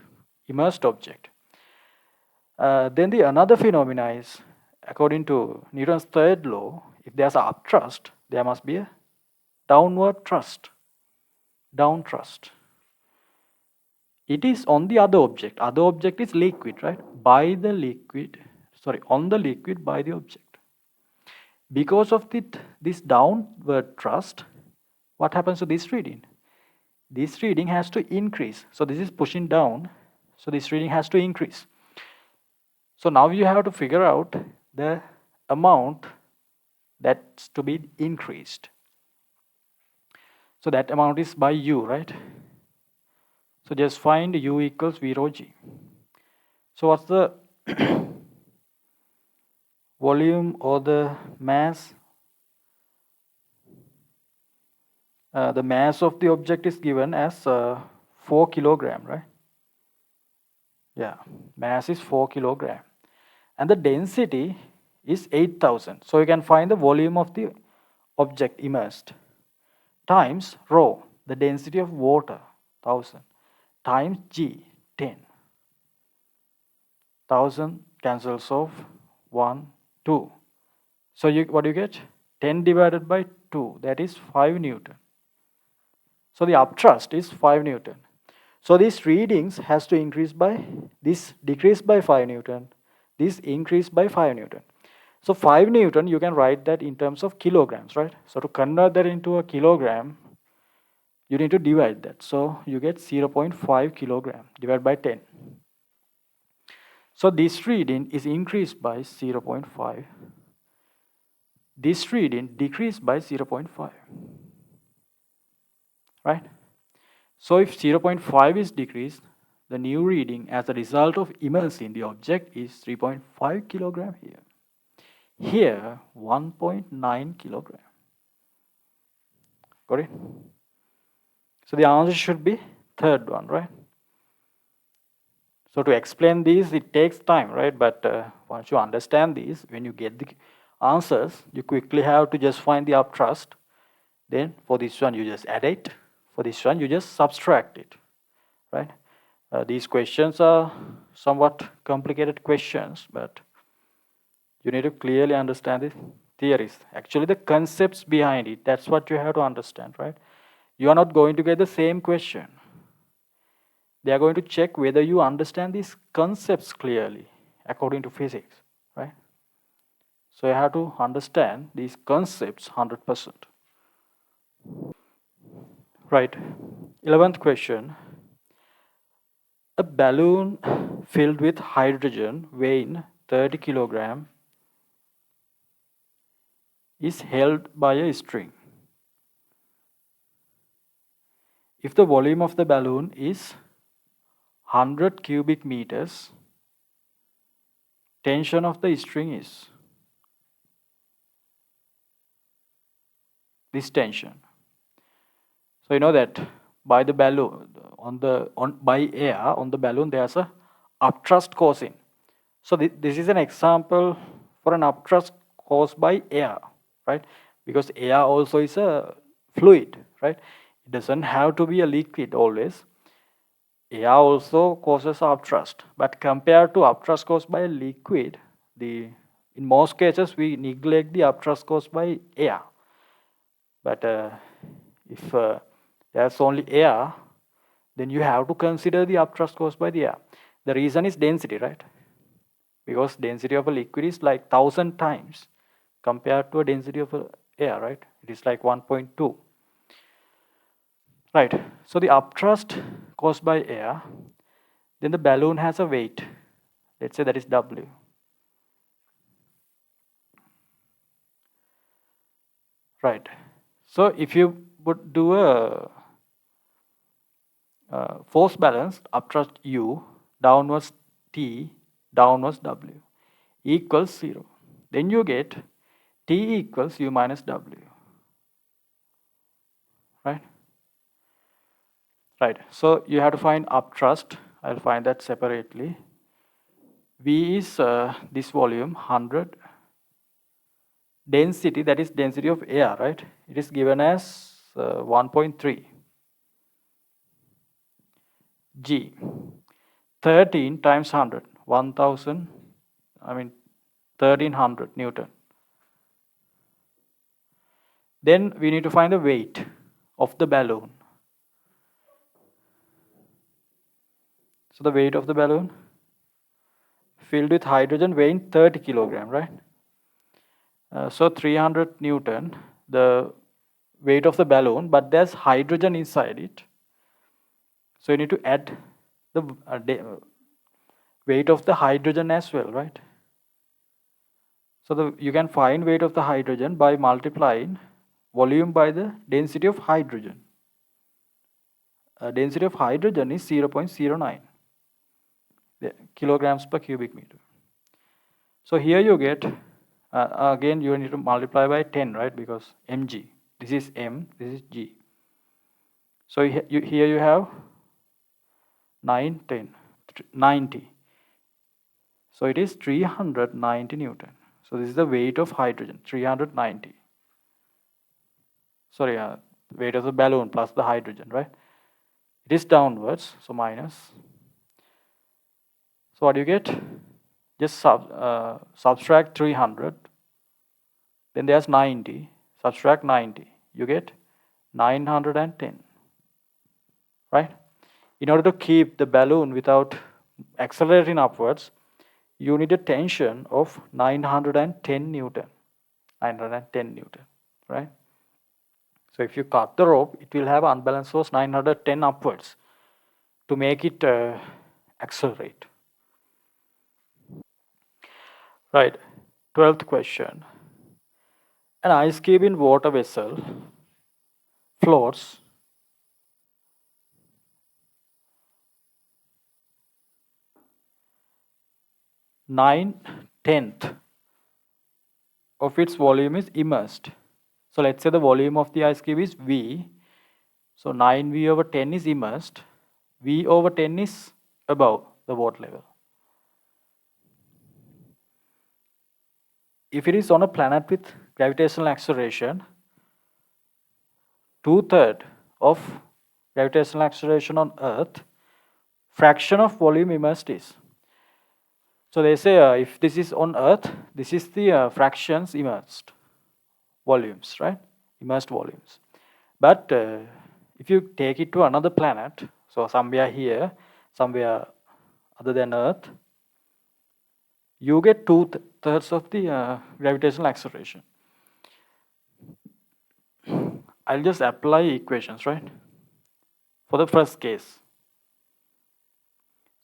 immersed object. Then the another phenomena is, according to Newton's third law, if there's an upthrust, there must be a downward thrust, down thrust. It is on the other object. Other object is liquid, right? On the liquid by the object. Because of this downward thrust, what happens to this reading? This reading has to increase. So this is pushing down. So this reading has to increase. So now you have to figure out the amount that's to be increased. So that amount is by U, right? So just find U equals V rho G. So what's the volume or the mass? The mass of the object is given as 4 kilogram, right? Yeah, mass is 4 kilogram. And the density is 8,000. So you can find the volume of the object immersed times rho, the density of water, 1,000, times G, 10. 1,000 cancels off 1, 2. So what do you get? 10 divided by 2, that is 5 Newton. So the upthrust is 5 Newton. So these readings has to increase by, this decrease by 5 Newton, this increase by 5 Newton. So 5 Newton, you can write that in terms of kilograms, right? So to convert that into a kilogram, you need to divide that. So you get 0.5 kilogram divided by 10. So this reading is increased by 0.5. This reading decreased by 0.5. Right? So if 0.5 is decreased, the new reading as a result of immersing the object is 3.5 kilogram here. Here 1.9 kilogram. Got it? So the answer should be third one, right? So to explain these, it takes time, right? But once you understand these, when you get the answers, you quickly have to just find the upthrust. Then for this one, you just add it. For this one, you just subtract it, right? These questions are somewhat complicated questions, but you need to clearly understand the theories. Actually, the concepts behind it, that's what you have to understand, right? You are not going to get the same question. They are going to check whether you understand these concepts clearly according to physics, right? So you have to understand these concepts 100%. Right. 11th question. A balloon filled with hydrogen weighing 30 kilogram is held by a string. If the volume of the balloon is 100 cubic meters, tension of the string is this tension. So you know that by the balloon by air on the balloon there's a upthrust causing. So this is an example for an upthrust caused by air, right? Because air also is a fluid, right? It doesn't have to be a liquid always. Air also causes upthrust, but compared to upthrust caused by a liquid, in most cases we neglect the upthrust caused by air. But if there's only air, then you have to consider the upthrust caused by the air. The reason is density, right? Because density of a liquid is like 1,000 times compared to a density of air, right? It is like 1.2. Right. So the upthrust caused by air, then the balloon has a weight. Let's say that is W. Right. So if you would do a force balance, upthrust U, downwards T, downwards W equals 0. Then you get T equals U minus W. Right? Right. So you have to find upthrust. I'll find that separately. V is this volume 100. Density, that is density of air, right? It is given as 1.3. G. 13 times 100. 1000. 1300 Newton. Then we need to find the weight of the balloon. So the weight of the balloon filled with hydrogen weighing 30 kilogram, right? So 300 Newton, the weight of the balloon, but there's hydrogen inside it. So you need to add the weight of the hydrogen as well, right? So you can find weight of the hydrogen by multiplying volume by the density of hydrogen. Density of hydrogen is 0.09 kilograms per cubic meter. So here you get, again you need to multiply by 10, right? Because mg, this is m, this is g. So here you have 9, 10, 90. So it is 390 Newton. So this is the weight of hydrogen, 390. Sorry, weight of the balloon plus the hydrogen, right? It is downwards, so minus. So what do you get? Just subtract 300. Then there's 90. Subtract 90. You get 910. Right? In order to keep the balloon without accelerating upwards, you need a tension of 910 Newton. 910 Newton. Right? So if you cut the rope, it will have unbalanced force 910 upwards to make it accelerate. Right. 12th question. An ice cube in water vessel floats 9/10 of its volume is immersed. So let's say the volume of the ice cube is V. So 9V over 10 is immersed. V over 10 is above the water level. If it is on a planet with gravitational acceleration, 2/3 of gravitational acceleration on Earth, fraction of volume immersed is. So they say if this is on Earth, this is the fractions immersed volumes, right? Immersed volumes. But if you take it to another planet, so somewhere here, somewhere other than Earth, you get 2/3 of the gravitational acceleration. I'll just apply equations, right? For the first case.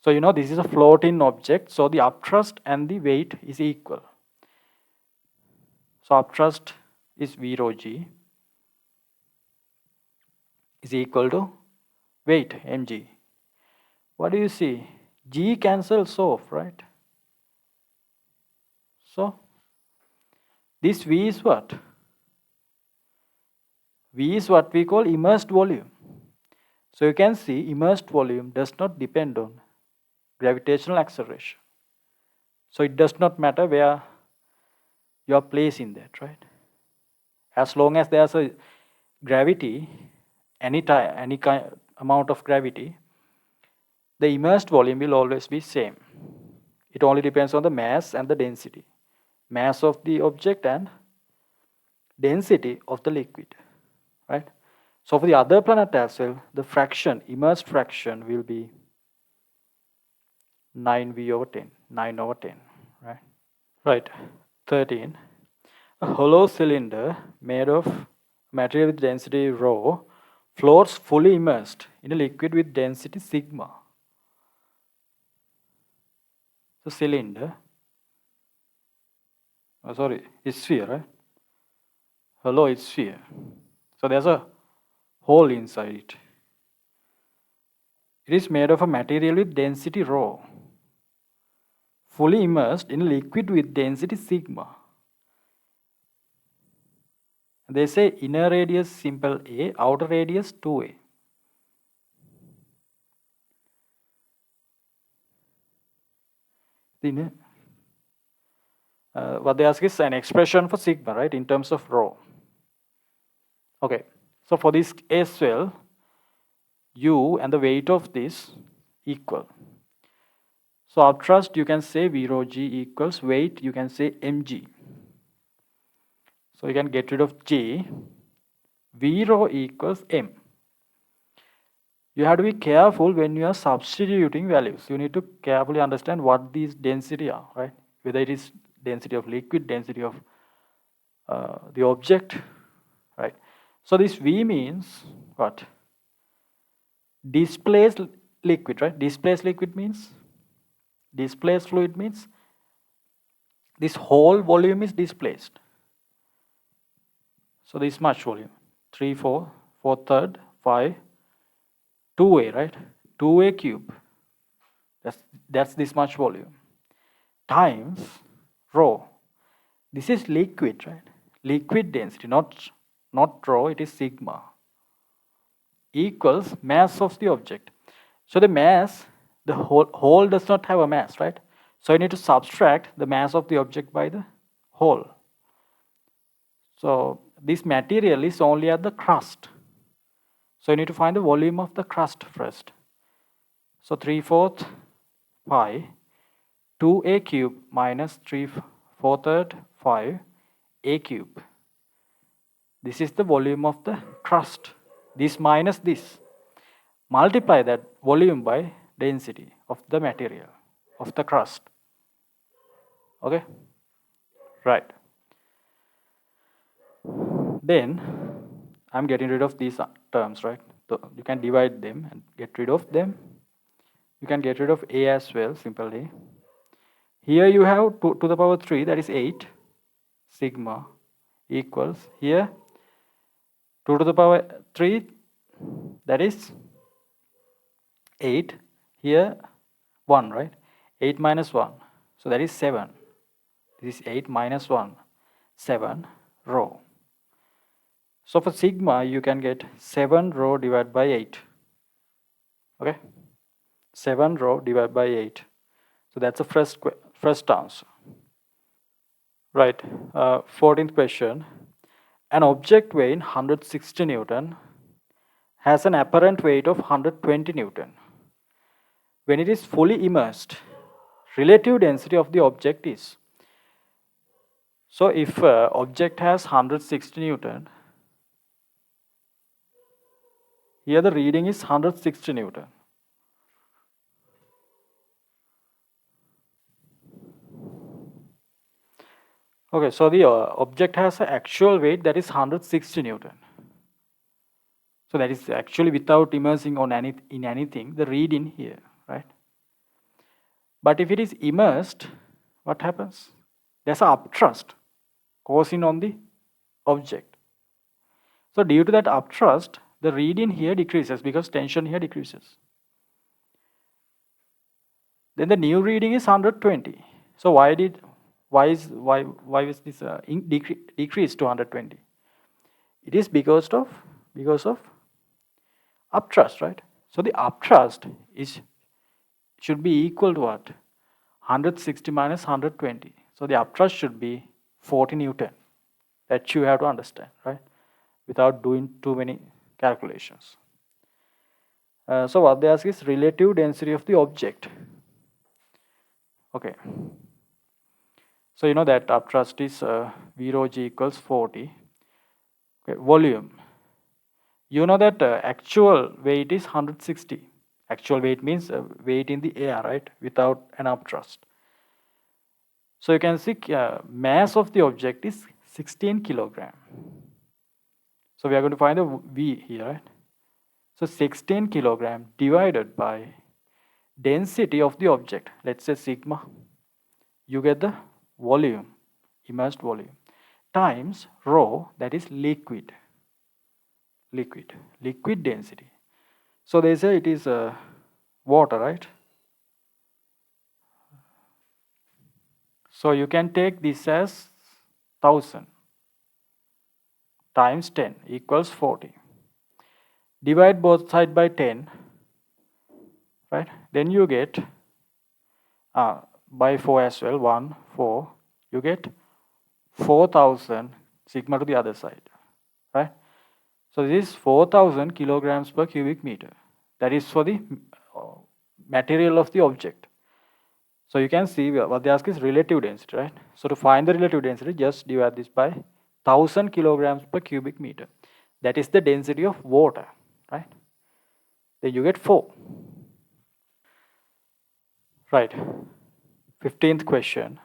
So you know this is a floating object, so the upthrust and the weight is equal. So upthrust is V rho g is equal to weight mg. What do you see? G cancels off, right? So this V is what? V is what we call immersed volume. So you can see immersed volume does not depend on gravitational acceleration. So it does not matter where you are placed in that, right? As long as there's a gravity, any kind amount of gravity, the immersed volume will always be same. It only depends on the mass and the density. Mass of the object and density of the liquid, right? So for the other planet as well, the fraction, immersed fraction will be 9V over 10, 9 over 10, right? Right, 13. A hollow cylinder made of material with density rho floats fully immersed in a liquid with density sigma. The cylinder, is sphere, right? Hollow is sphere. So there's a hole inside it. It is made of a material with density rho, fully immersed in a liquid with density sigma. They say inner radius simple A, outer radius 2A. What they ask is an expression for sigma, right, in terms of rho. Okay, so for this as well, U and the weight of this equal. So upthrust you can say V rho g equals weight, you can say mg. So you can get rid of g, V rho equals m. You have to be careful when you are substituting values. You need to carefully understand what these density are, right? Whether it is density of liquid, density of the object, right? So this V means what? Displaced liquid, right? Displaced liquid means, displaced fluid means this whole volume is displaced. So this much volume, 3, 4, 4/3, 5, 2A, right? 2A cube. That's this much volume. Times rho. This is liquid, right? Liquid density, not rho, it is sigma. Equals mass of the object. So the mass, the whole does not have a mass, right? So you need to subtract the mass of the object by the whole. So this material is only at the crust. So you need to find the volume of the crust first. So 3/4 pi 2A cube minus 3/4 5 A cube. This is the volume of the crust. This minus this. Multiply that volume by density of the material, of the crust. Okay? Right. Then I'm getting rid of these terms, right? So you can divide them and get rid of them. You can get rid of A as well, simply. Here you have 2 to the power 3, that is 8 sigma equals here 2 to the power 3, that is 8, here 1, right? 8 minus 1, so that is 7. This is 8 minus 1, 7 rho. So for sigma, you can get 7 rho divided by 8. Okay, 7 rho divided by 8. So that's the first answer. Right. 14th question. An object weighing 160 Newton has an apparent weight of 120 Newton. When it is fully immersed, relative density of the object is. So if object has 160 Newton, here the reading is 160 Newton. Okay, so the object has an actual weight that is 160 Newton. So that is actually without immersing on in anything, the reading here, right? But if it is immersed, what happens? There's an upthrust causing on the object. So due to that upthrust, the reading here decreases because tension here decreases. Then the new reading is 120. So why is this decreased to 120? It is because of upthrust, right? So the upthrust should be equal to what? 160 minus 120. So the upthrust should be 40 Newton. That you have to understand, right? Without doing too many calculations. So what they ask is relative density of the object. Okay. So you know that upthrust is V rho G equals 40. Okay. Volume. You know that actual weight is 160. Actual weight means weight in the air, right? Without an upthrust. So you can see mass of the object is 16 kilogram. So we are going to find the V here, right? So 16 kilogram divided by density of the object, let's say sigma, you get the volume, immersed volume, times rho, that is liquid density. So they say it is water, right? So you can take this as 1000 times 10 equals 40. Divide both sides by 10, right? Then you get by 4 as well, 1, 4, you get 4000 sigma to the other side, right? So this is 4000 kilograms per cubic meter. That is for the material of the object. So you can see what they ask is relative density, right? So to find the relative density, just divide this by 1000 kilograms per cubic meter. That is the density of water, right? Then you get 4. Right. 15th question.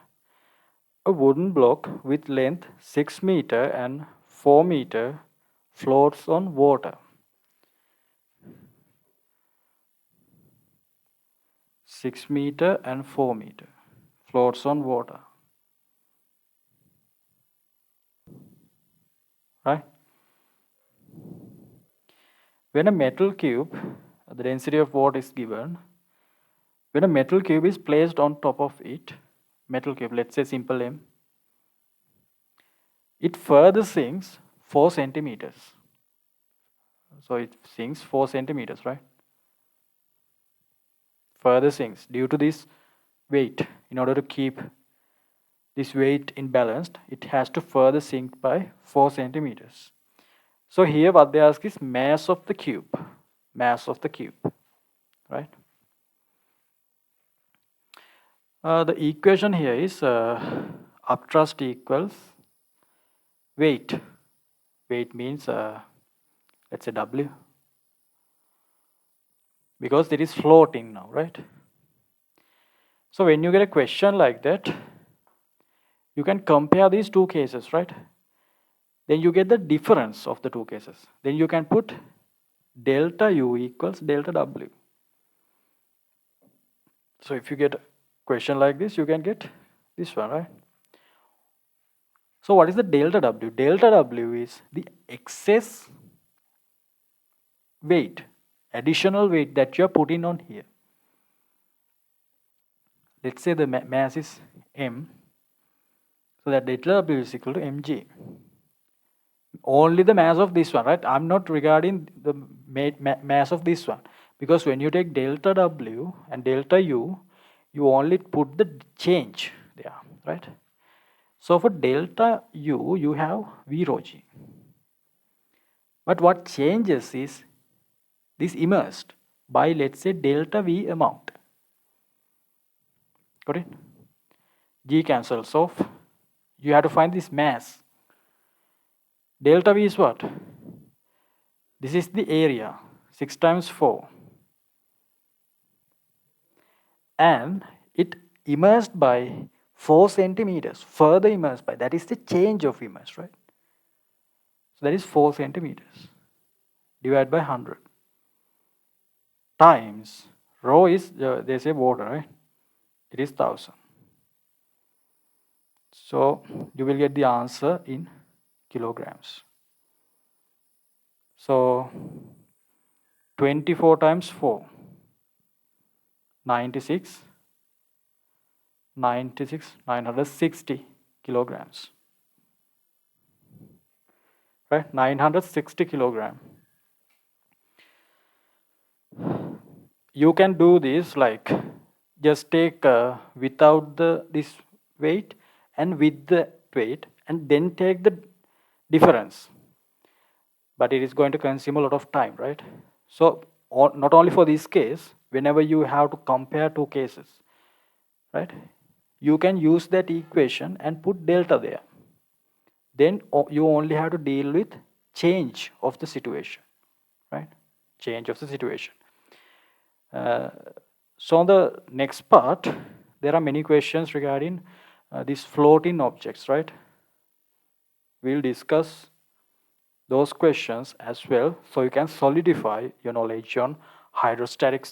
A wooden block with length 6 meter and 4 meter floats on water. 6 meter and 4 meter floats on water. Right? When a metal cube, the density of water is given. When a metal cube is placed on top of it, metal cube, let's say simple M, it further sinks 4 centimeters. So it sinks 4 centimeters, right? Further sinks due to this weight. In order to keep this weight in balance, it has to further sink by 4 centimeters. So here what they ask is mass of the cube. Mass of the cube, right? The equation here is upthrust equals weight. Weight means, let's say W. Because it is floating now, right? So when you get a question like that, you can compare these two cases, right? Then you get the difference of the two cases. Then you can put delta U equals delta W. So if you get a question like this, you can get this one, right? So what is the delta W? Delta W is the excess weight, additional weight that you are putting on here. Let's say the mass is M. So that delta W is equal to mg. Only the mass of this one, right? I'm not regarding the mass of this one, because when you take delta W and delta U, you only put the change there, right? So for delta U, you have V rho G. But what changes is this immersed by, let's say, delta V amount. Got it? G cancels off. You have to find this mass. Delta V is what? This is the area, 6 times 4. And it immersed by 4 centimeters, further immersed by, that is the change of immerse, right? So that is 4 centimeters divided by 100 times rho is, they say water, right? It is 1000. So you will get the answer in kilograms. So 24 times 4, 96, 960 kilograms. Right? 960 kilogram. You can do this like, just take without this weight and with the weight, and then take the difference. But it is going to consume a lot of time, right? So not only for this case, whenever you have to compare two cases, right, you can use that equation and put delta there. Then you only have to deal with change of the situation, right? Change of the situation. So on the next part, there are many questions regarding these floating objects, right? We'll discuss those questions as well, so you can solidify your knowledge on hydrostatics